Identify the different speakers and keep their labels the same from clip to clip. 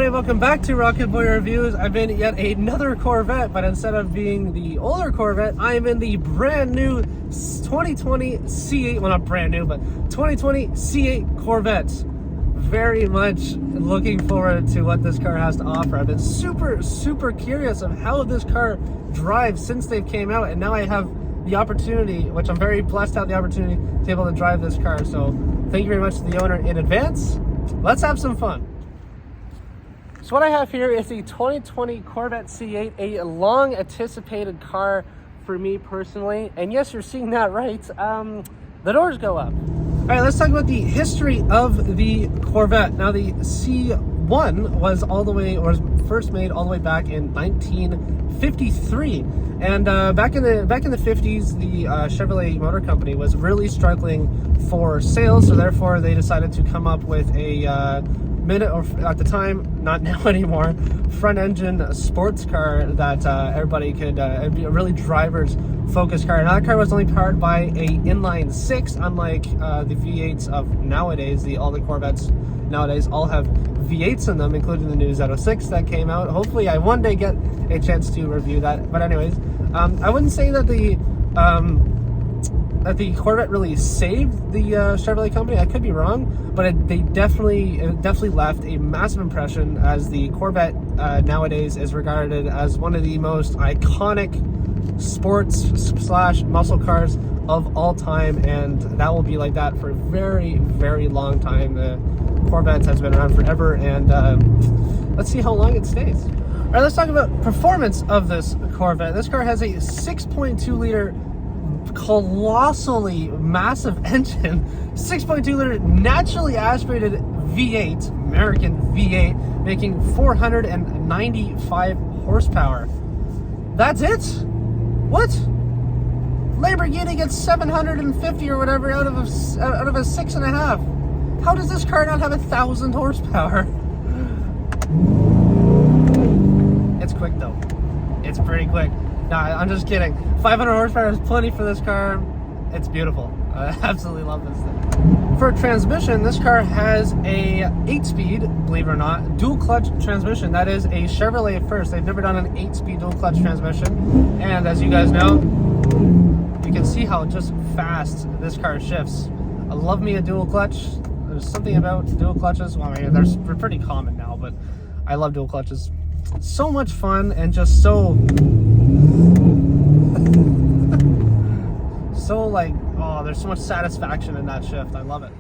Speaker 1: everybody, welcome back to Rocket Boy Reviews. I'm in yet another Corvette, but instead of being the older Corvette, I'm in the brand new 2020 C8, well not brand new, but 2020 C8 Corvette. Very much looking forward to what this car has to offer. I've been super curious of how this car drives since they came out, and now I have the opportunity, which I'm very blessed to have the opportunity to be able to drive this car. So thank you very much to the owner in advance. Let's have some fun. So what I have here is the 2020 Corvette C8, a long anticipated car for me personally. And yes, you're seeing that right. The doors go up. All right, let's talk about the history of the Corvette. Now the C1 was first made all the way back in 1953. And back in the 50s, the Chevrolet Motor Company was really struggling for sales. So therefore they decided to come up with a at the time, not now anymore, front engine sports car that everybody could be a really driver's focused car. And that car was only powered by a inline six, unlike the V8s of nowadays. All the Corvettes nowadays all have V8s in them, including the new Z06 that came out. Hopefully I one day get a chance to review that. But anyways, I wouldn't say that the Corvette really saved the Chevrolet company. I could be wrong, but it definitely left a massive impression, as the Corvette nowadays is regarded as one of the most iconic sports / muscle cars of all time, and that will be like that for a very long time. The Corvette has been around forever, and let's see how long it stays. All right, let's talk about performance of this Corvette. This car has a 6.2 liter colossally massive engine, 6.2 liter naturally aspirated V8, American V8, making 495 horsepower. That's it? What? Lamborghini gets 750 or whatever out of a 6.5. How does this car not have 1,000 horsepower? It's quick though. It's pretty quick. No, I'm just kidding. 500 horsepower is plenty for this car. It's beautiful. I absolutely love this thing. For transmission, this car has a 8-speed, believe it or not, dual clutch transmission. That is a Chevrolet first. They've never done an 8-speed dual clutch transmission. And as you guys know, you can see how just fast this car shifts. I love me a dual clutch. There's something about dual clutches. Well, I mean, they're pretty common now, but I love dual clutches. So much fun and just so there's so much satisfaction in that shift. I love it.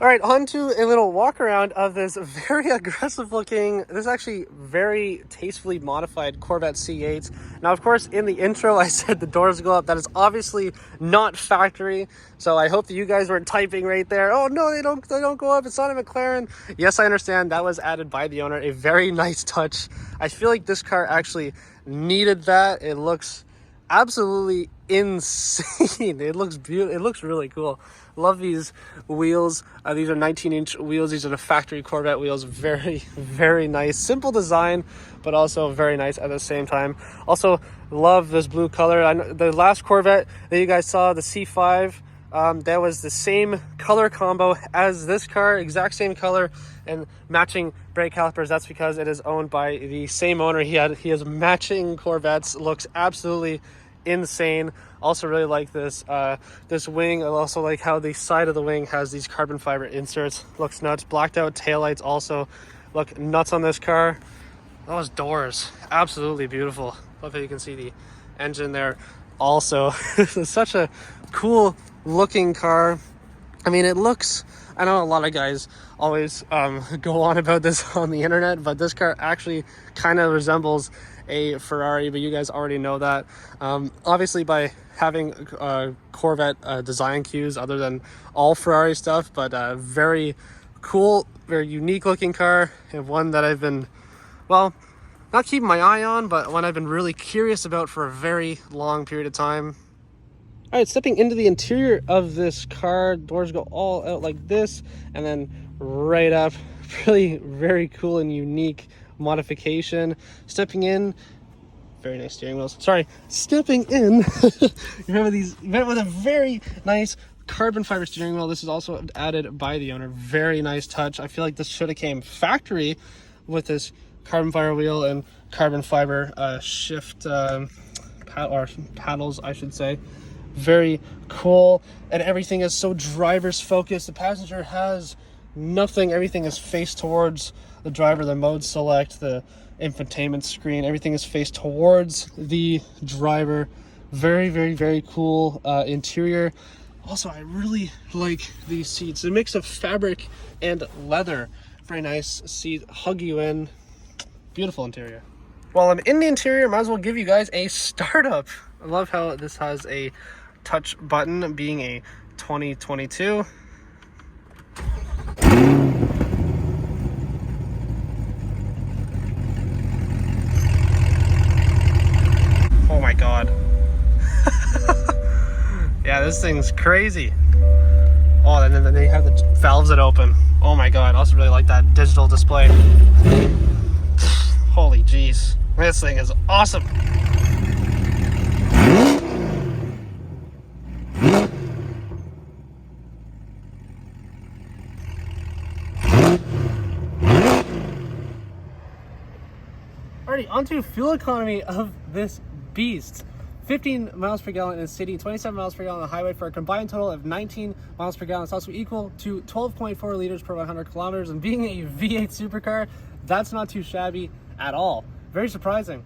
Speaker 1: All right, on to a little walk around of this very aggressive looking, this is actually very tastefully modified Corvette C8. Now, of course, in the intro, I said the doors go up. That is obviously not factory. So I hope that you guys weren't typing right there, oh no, they don't go up, it's not a McLaren. Yes, I understand that was added by the owner, a very nice touch. I feel like this car actually needed that. It looks absolutely insane. It looks beautiful. It looks really cool. Love these wheels. These are 19-inch wheels. These are the factory Corvette wheels. Very nice. Simple design, but also very nice at the same time. Also love this blue color. The last Corvette that you guys saw, the C5, that was the same color combo as this car, exact same color and matching brake calipers. That's because it is owned by the same owner. He has matching Corvettes. Looks absolutely insane. Also really like this wing. I also like how the side of the wing has these carbon fiber inserts. Looks nuts. Blacked out taillights also look nuts on this car. Those doors, absolutely beautiful. Love how you can see the engine there also. This is such a cool looking car. I mean, it looks, I know a lot of guys always go on about this on the internet, but this car actually kind of resembles a Ferrari, but you guys already know that. Obviously by having Corvette design cues other than all Ferrari stuff, but very cool, very unique looking car, and one that I've been, well, not keeping my eye on, but one I've been really curious about for a very long period of time. All right, stepping into the interior of this car, doors go all out like this and then right up. Really very cool and unique modification. Stepping in, very nice steering wheels. Sorry, stepping in, you have with a very nice carbon fiber steering wheel. This is also added by the owner. Very nice touch. I feel like this should have came factory with this carbon fiber wheel and carbon fiber shift or paddles, I should say. Very cool, and everything is so driver's focused. The passenger has nothing. Everything is faced towards the driver. The mode select, the infotainment screen, everything is faced towards the driver. Very, very, very cool interior. Also, I really like these seats. A mix of fabric and leather. Very nice seat, hug you in. Beautiful interior. While I'm in the interior, might as well give you guys a startup. I love how this has a touch button, being a 2022. Oh my god. Yeah, this thing's crazy. Oh, and then they have the valves that open. Oh my god, I also really like that digital display. Holy jeez. This thing is awesome. Alrighty, onto fuel economy of this beast. 15 miles per gallon in the city, 27 miles per gallon on the highway, for a combined total of 19 miles per gallon. It's also equal to 12.4 liters per 100 kilometers. And being a V8 supercar, that's not too shabby at all. Very surprising.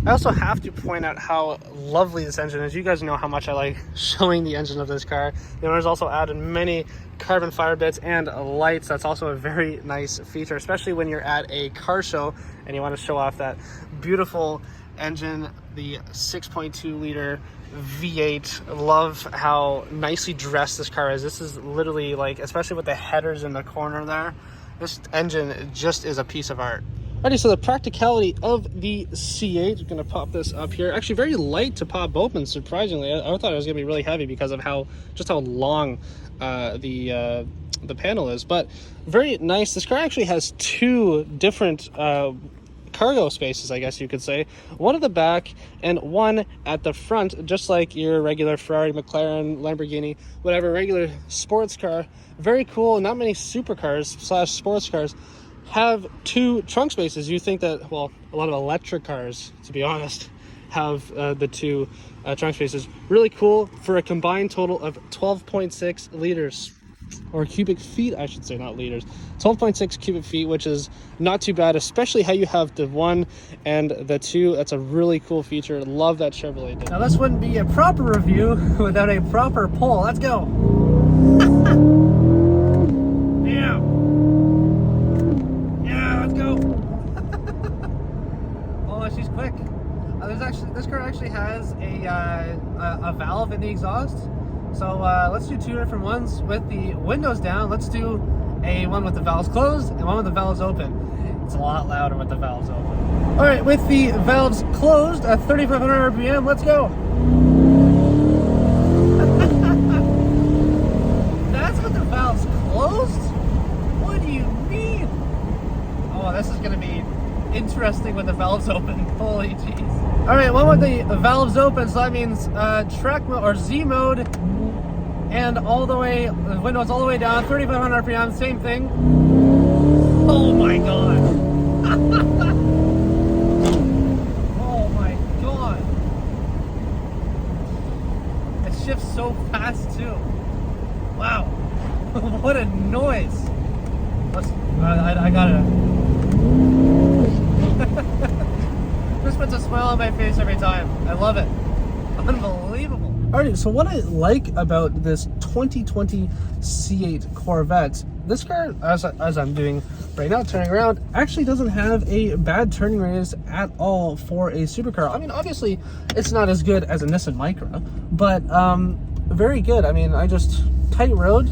Speaker 1: I also have to point out how lovely this engine is. You guys know how much I like showing the engine of this car. The owner's also added many carbon fiber bits and lights. That's also a very nice feature, especially when you're at a car show and you want to show off that beautiful engine, the 6.2 liter V8. Love how nicely dressed this car is. This is literally, like, especially with the headers in the corner there, this engine just is a piece of art. Alrighty, so the practicality of the C8, we're going to pop this up here. Actually very light to pop open, surprisingly. I thought it was going to be really heavy because of how long the panel is, but very nice. This car actually has two different cargo spaces, I guess you could say. One at the back and one at the front, just like your regular Ferrari, McLaren, Lamborghini, whatever, regular sports car. Very cool. Not many supercars / sports cars have two trunk spaces. You think that, well, a lot of electric cars, to be honest, have the two trunk spaces. Really cool, for a combined total of 12.6 liters, or cubic feet, I should say, not liters. 12.6 cubic feet, which is not too bad, especially how you have the 1 and the 2. That's a really cool feature. Love that Chevrolet did. Now, this wouldn't be a proper review without a proper pull. Let's go. Yeah. Yeah, let's go. Oh, she's quick. This car actually has a valve in the exhaust. So let's do two different ones with the windows down. Let's do a one with the valves closed and one with the valves open. It's a lot louder with the valves open. All right, with the valves closed at 3,500 RPM, let's go. That's with the valves closed? What do you mean? Oh, this is gonna be interesting with the valves open. Holy jeez. All right, one with the valves open, so that means track mode or Z mode, and all the way, the windows all the way down, 3,500 RPM, same thing. Oh my god. Oh my god. It shifts so fast too. Wow. What a noise. I gotta. This puts a smile on my face every time. I love it. Unbelievable. Alright, so what I like about this 2020 C8 Corvette, this car, as I'm doing right now, turning around, actually doesn't have a bad turning radius at all for a supercar. I mean, obviously, it's not as good as a Nissan Micra, but very good. I mean, I just, tight road,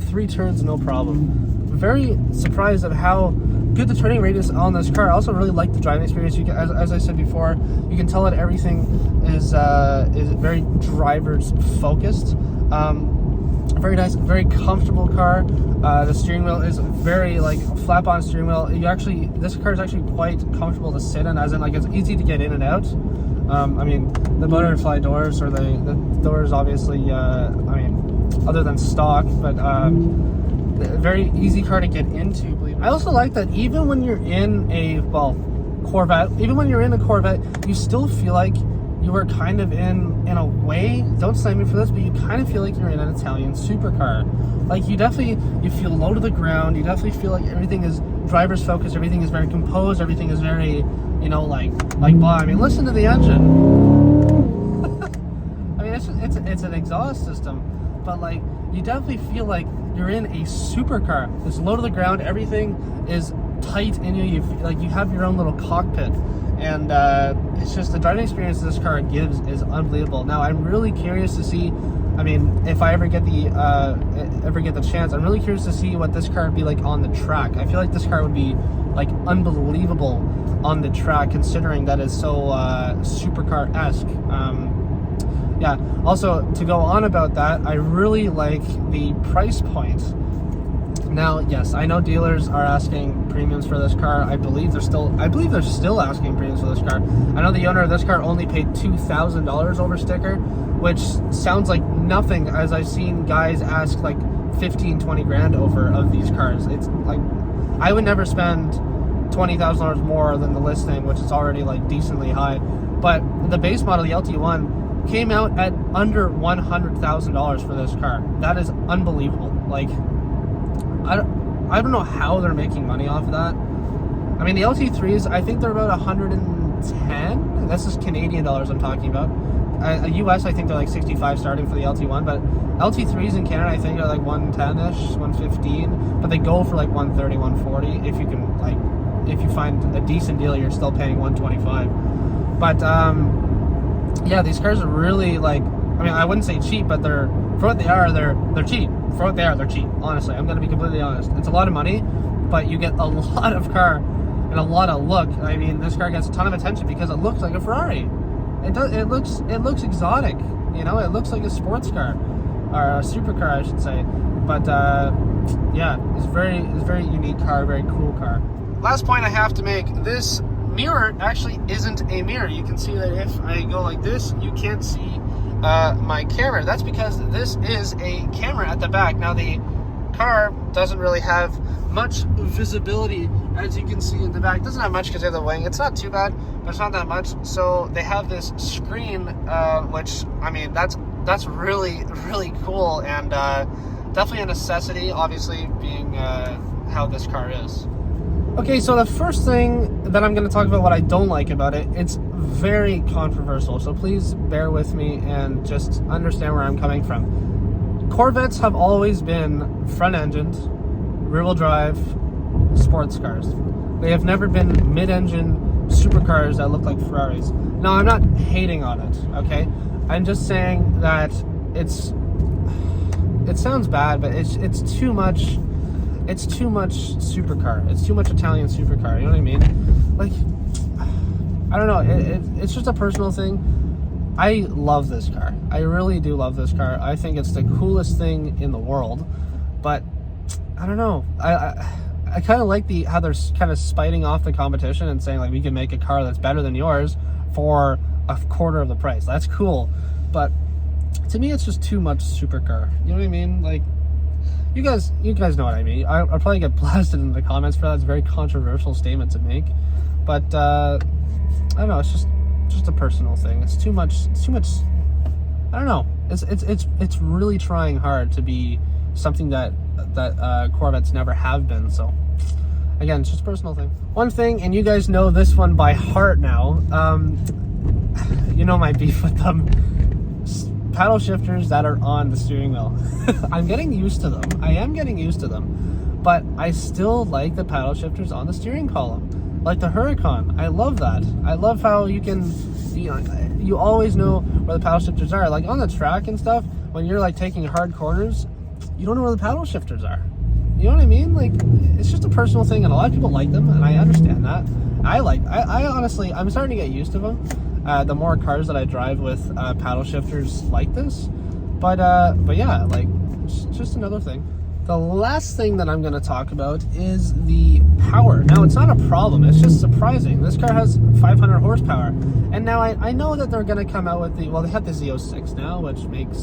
Speaker 1: 3 turns, no problem. Very surprised at how good the turning radius on this car. I also really like the driving experience. You can, as I said before, you can tell that everything is very driver's focused. Very nice, very comfortable car. The steering wheel is very, like, flap-on steering wheel. This car is actually quite comfortable to sit in, as in, like, it's easy to get in and out. I mean, the butterfly doors, or the doors, obviously, I mean, other than stock, but very easy car to get into. I also like that even when you're in a, well, Corvette, even when you're in a Corvette, you still feel like you were kind of in a way, don't slam me for this, but you kind of feel like you're in an Italian supercar. Like you feel low to the ground, you definitely feel like everything is driver's focused, everything is very composed, everything is very, you know, like blah. I mean, listen to the engine. I mean, it's an exhaust system, but like, you definitely feel like you're in a supercar. It's low to the ground, everything is tight in you, you feel like you have your own little cockpit. And it's just the driving experience this car gives is unbelievable. Now I'm really curious to see, I mean, if I ever get the chance, I'm really curious to see what this car would be like on the track. I feel like this car would be like unbelievable on the track, considering that it's so supercar-esque. Yeah, also to go on about that, I really like the price point. Now, yes, I know dealers are asking premiums for this car. I believe they're still asking premiums for this car. I know the owner of this car only paid $2,000 over sticker, which sounds like nothing, as I've seen guys ask like 15, 20 grand over of these cars. It's like, I would never spend $20,000 more than the listing, which is already like decently high. But the base model, the LT1, came out at under $100,000 for this car. That is unbelievable. Like, I don't know how they're making money off of that. I mean, the LT3s, I think they're about 110. This is Canadian dollars I'm talking about. US, I think they're like 65 starting for the LT1, but LT3s in Canada, I think are like 110-ish, 115, but they go for like 130, 140 if you can, like, if you find a decent deal, you're still paying 125. But yeah, these cars are really, like, I mean, I wouldn't say cheap, but they're, for what they are, they're cheap. For what they are, they're cheap. Honestly, I'm going to be completely honest. It's a lot of money, but you get a lot of car and a lot of look. I mean, this car gets a ton of attention because it looks like a Ferrari. It looks exotic. You know, it looks like a sports car, or a supercar, I should say. But yeah, it's a very unique car, very cool car. Last point I have to make: this mirror actually isn't a mirror. You can see that if I go like this, you can't see my camera. That's because this is a camera at the back. Now the car doesn't really have much visibility, as you can see in the back. It doesn't have much because they have the wing. It's not too bad, but it's not that much. So they have this screen, which, I mean, that's really cool, and definitely a necessity, obviously, being how this car is. Okay, so the first thing that I'm going to talk about what I don't like about it, it's very controversial, so please bear with me and just understand where I'm coming from. Corvettes have always been front-engined, rear-wheel drive sports cars. They have never been mid-engine supercars that look like Ferraris. Now, I'm not hating on it, okay? I'm just saying that it sounds bad, but it's too much. It's too much supercar. It's too much Italian supercar. You know what I mean? Like, I don't know. It's just a personal thing. I love this car. I really do love this car. I think it's the coolest thing in the world. But I don't know. I kind of like how they're kind of spiting off the competition and saying, like, we can make a car that's better than yours for a quarter of the price. That's cool. But to me, it's just too much supercar. You know what I mean? Like, you guys know what I mean. I'll probably get blasted in the comments for that. It's a very controversial statement to make, but I don't know. It's just a personal thing. It's too much. I don't know. It's really trying hard to be something that Corvettes never have been. So again, it's just a personal thing. One thing, and you guys know this one by heart now. You know my beef with them. Paddle shifters that are on the steering wheel. I'm getting used to them. I am getting used to them, but I still like the paddle shifters on the steering column, like the Huracan. I love that. I love how you can, you always know where the paddle shifters are. Like on the track and stuff, when you're like taking hard corners, you don't know where the paddle shifters are. You know what I mean? Like, it's just a personal thing, and a lot of people like them, and I understand that. I honestly, I'm starting to get used to them. The more cars that I drive with paddle shifters like this, but yeah, like, it's just another thing. The last thing that I'm going to talk about is the power. Now, it's not a problem, it's just surprising. This car has 500 horsepower, and now I know that they're going to come out with they have the Z06 now, which makes,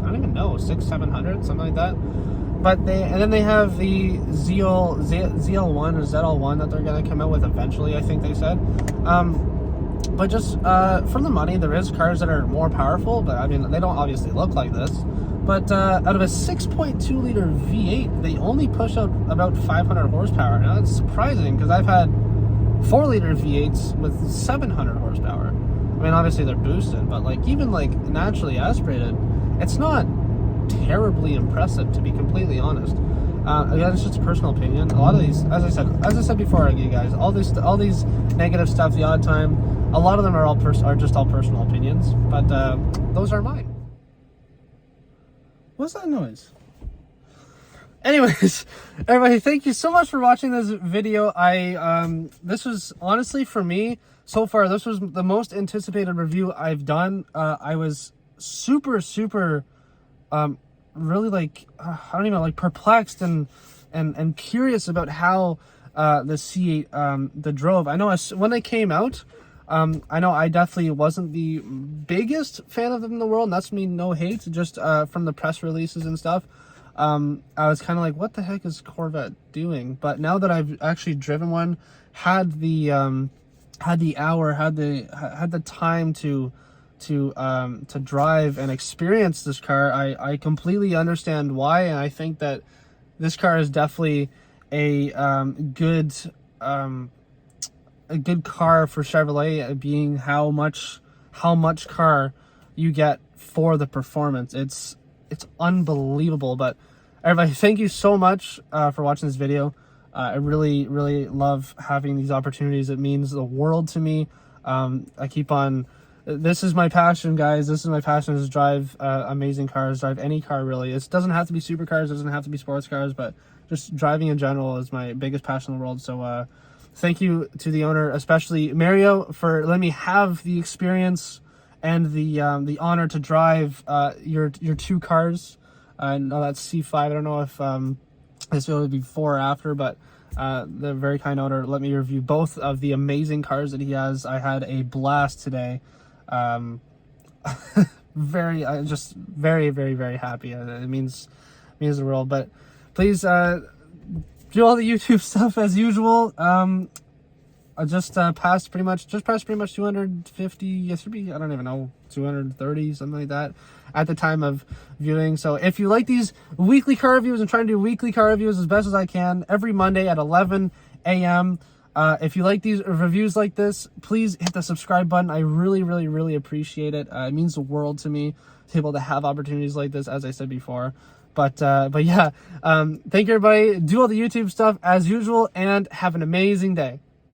Speaker 1: I don't even know, 600-700, something like that. but then they have the ZL1 or ZL1 that they're going to come out with eventually, I think they said. But just for the money, there is cars that are more powerful, but I mean, they don't obviously look like this. But out of a 6.2 liter V8, they only push out about 500 horsepower. Now that's surprising because I've had 4 liter V8s with 700 horsepower. I mean, obviously they're boosted, but like even like naturally aspirated, it's not terribly impressive, to be completely honest. Again, it's just a personal opinion. A lot of these, as I said before, you guys, all these negative stuff, the odd time, a lot of them are just all personal opinions. But those are mine. What's that noise? Anyways, everybody, thank you so much for watching this video. This was honestly, for me so far, this was the most anticipated review I've done. I was super really like I don't even know, like perplexed and curious about how the C8 the drove. I know when they came out, I know I definitely wasn't the biggest fan of them in the world, and that's me, no hate, just from the press releases and stuff. I was kind of like, what the heck is Corvette doing? But now that I've actually driven one, had the time to drive and experience this car, I completely understand why, and I think that this car is definitely a good car for Chevrolet, being how much car you get for the performance. It's unbelievable. But everybody, thank you so much for watching this video. I really love having these opportunities. It means the world to me. I keep on, this is my passion, guys. This is my passion, is drive amazing cars, drive any car really. It doesn't have to be supercars, it doesn't have to be sports cars, but just driving in general is my biggest passion in the world. So thank you to the owner, especially Mario, for letting me have the experience and the honor to drive your 2 cars. I know that's C5. I don't know if this will be before or after, but the very kind owner let me review both of the amazing cars that he has. I had a blast today. Very happy. It means the world. But please do all the YouTube stuff as usual. I just passed pretty much 250, it should be, I don't even know, 230, something like that at the time of viewing. So if you like these weekly car reviews, I'm trying to do weekly car reviews as best as I can every Monday at 11 a.m. If you like these reviews like this, please hit the subscribe button. I really appreciate it. It means the world to me to be able to have opportunities like this, as I said before. But yeah, thank you, everybody. Do all the YouTube stuff as usual, and have an amazing day.